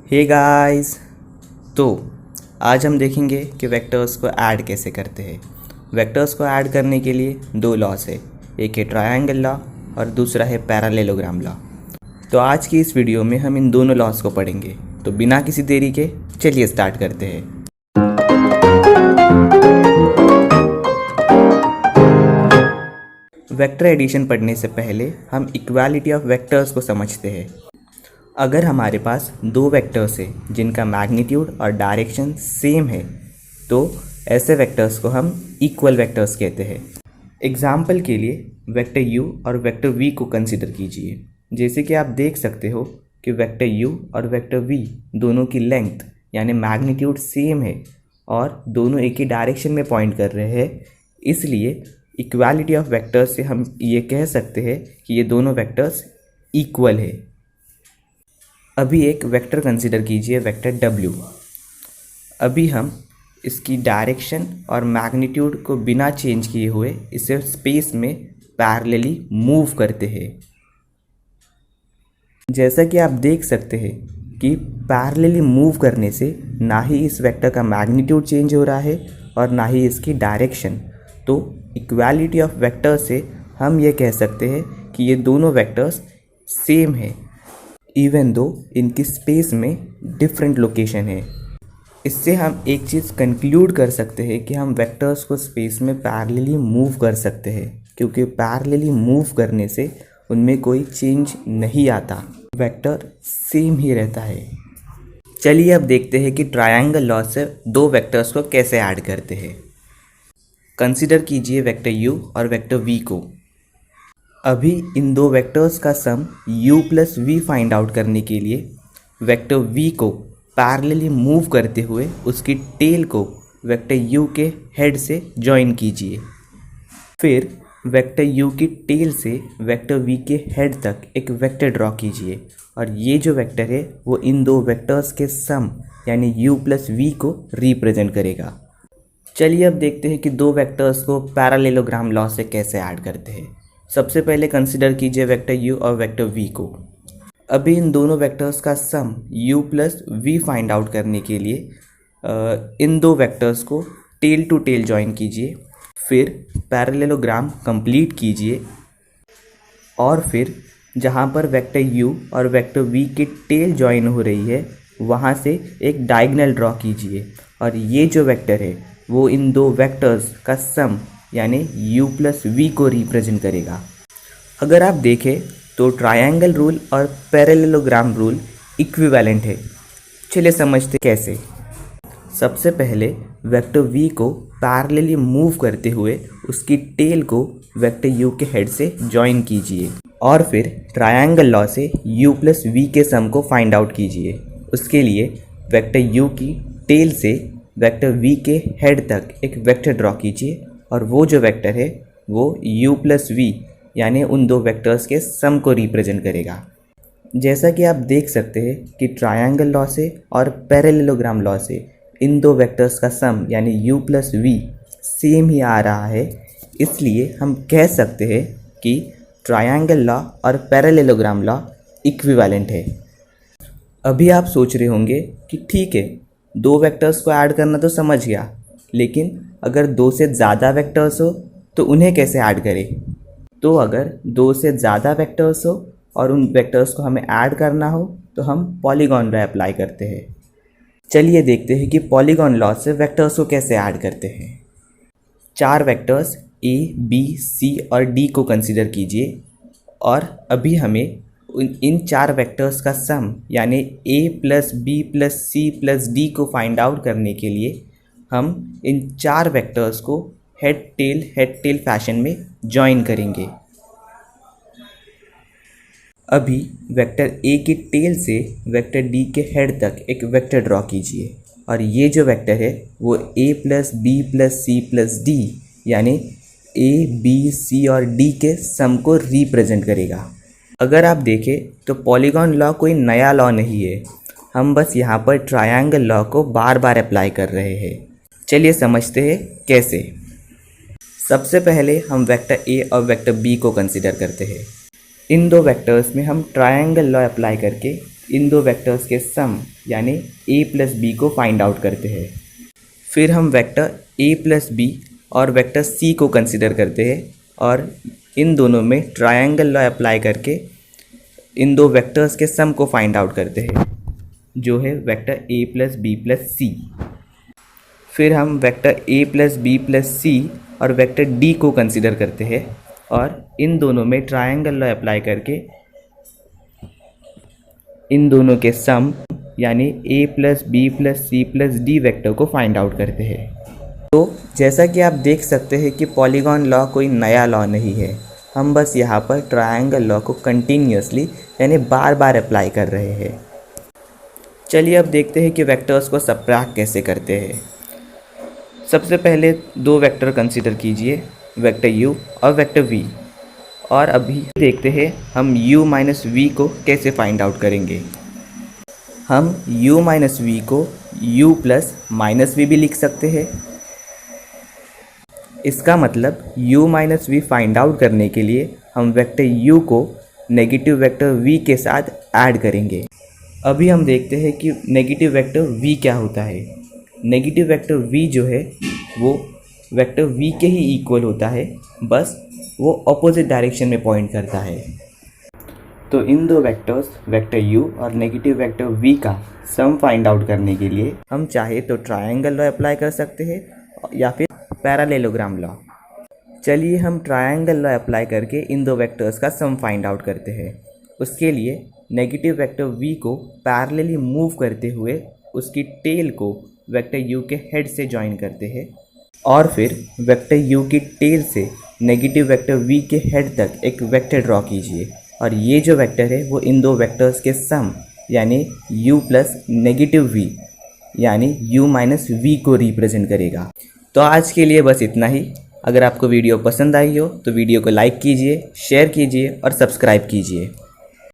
Hey guys. तो आज हम देखेंगे कि वेक्टर्स को ऐड कैसे करते हैं। वेक्टर्स को ऐड करने के लिए दो लॉस है, एक है ट्रायंगल लॉ और दूसरा है पैरेललोग्राम लॉ। तो आज की इस वीडियो में हम इन दोनों लॉस को पढ़ेंगे। तो बिना किसी देरी के चलिए स्टार्ट करते हैं। वेक्टर एडिशन पढ़ने से पहले हम इक्वालिटी ऑफ वेक्टर्स को समझते हैं। अगर हमारे पास दो वेक्टर्स हैं जिनका मैग्नीट्यूड और डायरेक्शन सेम है तो ऐसे वेक्टर्स को हम इक्वल वेक्टर्स कहते हैं। एग्जाम्पल के लिए वेक्टर u और वेक्टर v को कंसिडर कीजिए। जैसे कि आप देख सकते हो कि वेक्टर u और वेक्टर v दोनों की लेंथ यानी मैग्नीट्यूड सेम है और दोनों एक ही डायरेक्शन में पॉइंट कर रहे हैं। इसलिए इक्वालिटी ऑफ वेक्टर्स से हम ये कह सकते हैं कि ये दोनों वेक्टर्स इक्वल है। अभी एक वेक्टर कंसिडर कीजिए, वेक्टर w। अभी हम इसकी डायरेक्शन और मैग्नीट्यूड को बिना चेंज किए हुए इसे स्पेस में पैरेलली मूव करते हैं। जैसा कि आप देख सकते हैं कि पैरेलली मूव करने से ना ही इस वेक्टर का मैग्नीट्यूड चेंज हो रहा है और ना ही इसकी डायरेक्शन। तो इक्वालिटी ऑफ वेक्टर से हम ये कह सकते हैं कि ये दोनों वेक्टर्स सेम है इवन दो इनकी स्पेस में डिफरेंट लोकेशन है। इससे हम एक चीज़ कंक्लूड कर सकते हैं कि हम वेक्टर्स को स्पेस में पैरेलली मूव कर सकते हैं, क्योंकि पैरेलली मूव करने से उनमें कोई चेंज नहीं आता, वेक्टर सेम ही रहता है। चलिए अब देखते हैं कि ट्रायंगल लॉ से दो वेक्टर्स को कैसे ऐड करते हैं। कंसिडर कीजिए वेक्टर u और वेक्टर v को। अभी इन दो वेक्टर्स का सम u plus v find out करने के लिए वेक्टर v को पैरेलली मूव करते हुए उसकी टेल को वेक्टर u के हेड से जॉइन कीजिए। फिर वेक्टर u की टेल से वेक्टर v के हेड तक एक वेक्टर ड्रॉ कीजिए और ये जो वेक्टर है वो इन दो वेक्टर्स के सम यानी u प्लस v को रिप्रेजेंट करेगा। चलिए अब देखते हैं कि दो वेक्टर्स को पैरेललोग्राम लॉ से कैसे ऐड करते हैं। सबसे पहले कंसिडर कीजिए वेक्टर u और वेक्टर v को। अभी इन दोनों वेक्टर्स का सम u plus v find out करने के लिए इन दो वेक्टर्स को टेल टू टेल जॉइन कीजिए। फिर पैरेललोग्राम कंप्लीट कीजिए और फिर जहाँ पर वेक्टर u और वेक्टर v की टेल जॉइन हो रही है वहाँ से एक डायगोनल ड्रॉ कीजिए और ये जो वेक्टर है वो इन दो वेक्टर्स का सम यानी u प्लस v को रिप्रेजेंट करेगा। अगर आप देखें तो ट्रायंगल रूल और पैरेललोग्राम रूल इक्विवेलेंट है। चलिए समझते कैसे। सबसे पहले वेक्टर v को पैरेलली मूव करते हुए उसकी टेल को वेक्टर u के हेड से जॉइन कीजिए और फिर ट्रायंगल लॉ से u प्लस v के सम को फाइंड आउट कीजिए। उसके लिए वेक्टर u की टेल से वेक्टर v के हेड तक एक वेक्टर ड्रॉ कीजिए और वो जो वेक्टर है वो u प्लस v यानी उन दो वेक्टर्स के सम को रिप्रेजेंट करेगा। जैसा कि आप देख सकते हैं कि ट्रायंगल लॉ से और पैरेललोग्राम लॉ से इन दो वेक्टर्स का सम यानी u प्लस v सेम ही आ रहा है। इसलिए हम कह सकते हैं कि ट्रायंगल लॉ और पैरेललोग्राम लॉ इक्विवेलेंट है। अभी आप सोच रहे होंगे कि ठीक है, दो वेक्टर्स को ऐड करना तो समझ गया, लेकिन अगर दो से ज़्यादा वेक्टर्स हो तो उन्हें कैसे ऐड करें। तो अगर दो से ज़्यादा वेक्टर्स हो और उन वेक्टर्स को हमें ऐड करना हो तो हम पॉलीगॉन लॉ अप्लाई करते हैं। चलिए देखते हैं कि पॉलीगॉन लॉ से वेक्टर्स को कैसे ऐड करते हैं। चार वेक्टर्स a, b, c और d को कंसिडर कीजिए और अभी हमें इन चार वेक्टर्स का सम यानी a plus b plus c plus d को फाइंड आउट करने के लिए हम इन चार वेक्टर्स को हेड टेल फैशन में जॉइन करेंगे। अभी वेक्टर a की टेल से वेक्टर d के हेड तक एक वेक्टर ड्रॉ कीजिए और ये जो वेक्टर है वो a plus b plus c plus d यानी a, b, c और d के सम को रिप्रेजेंट करेगा। अगर आप देखें तो पॉलीगॉन लॉ कोई नया लॉ नहीं है, हम बस यहाँ पर ट्रायंगल लॉ को बार बार अप्लाई कर रहे हैं। चलिए समझते हैं कैसे। सबसे पहले हम वेक्टर a और वेक्टर b को कंसिडर करते हैं। इन दो वेक्टर्स में हम ट्रायंगल लॉ अप्लाई करके इन दो वेक्टर्स के सम यानी a प्लस बी को फाइंड आउट करते हैं। फिर हम वेक्टर a प्लस बी और वेक्टर c को कंसिडर करते हैं और इन दोनों में ट्रायंगल लॉ अप्लाई करके इन दो वेक्टर्स के सम को फाइंड आउट करते हैं, जो है vector a plus B plus C. फिर हम vector a plus B plus C और वेक्टर d को कंसिडर करते हैं और इन दोनों में ट्रायंगल लॉ अप्लाई करके इन दोनों के सम यानी a plus B plus C plus D vector को फाइंड आउट करते हैं। तो जैसा कि आप देख सकते हैं कि पॉलीगॉन लॉ कोई नया लॉ नहीं है, हम बस यहाँ पर ट्रायंगल लॉ को कंटिन्यूसली यानी बार बार अप्लाई कर रहे हैं। चलिए अब देखते हैं कि वेक्टर्स को सबट्रैक्ट कैसे करते हैं। सबसे पहले दो वेक्टर कंसीडर कीजिए, वेक्टर u और वेक्टर v, और अभी देखते हैं हम u माइनस वी को कैसे फाइंड आउट करेंगे। हम u माइनस वी को u प्लस माइनस वी भी लिख सकते हैं। इसका मतलब u minus V find out करने के लिए हम वेक्टर u को नेगेटिव वेक्टर v के साथ ऐड करेंगे। अभी हम देखते हैं कि नेगेटिव वेक्टर v क्या होता है। नेगेटिव वेक्टर v जो है वो वेक्टर v के ही इक्वल होता है, बस वो ऑपोजिट डायरेक्शन में पॉइंट करता है। तो इन दो वेक्टर्स वेक्टर u और नेगेटिव वेक्टर v का सम फाइंड आउट करने के लिए हम चाहे तो ट्रायंगल लॉ अप्लाई कर सकते हैं या फिर पैरेललोग्राम लॉ। चलिए हम ट्रायंगल लॉ अप्लाई करके इन दो वेक्टर्स का सम फाइंड आउट करते हैं। उसके लिए नेगेटिव वेक्टर v को पैरेलली मूव करते हुए उसकी टेल को वेक्टर u के हेड से जॉइन करते हैं और फिर वेक्टर u की टेल से नेगेटिव वेक्टर v के हेड तक एक वेक्टर ड्रॉ कीजिए और ये जो वेक्टर है वो इन दो वेक्टर्स के सम यानी u प्लस नेगेटिव v यानी u माइनस v को रिप्रेजेंट करेगा। तो आज के लिए बस इतना ही। अगर आपको वीडियो पसंद आई हो तो वीडियो को लाइक कीजिए, शेयर कीजिए और सब्सक्राइब कीजिए।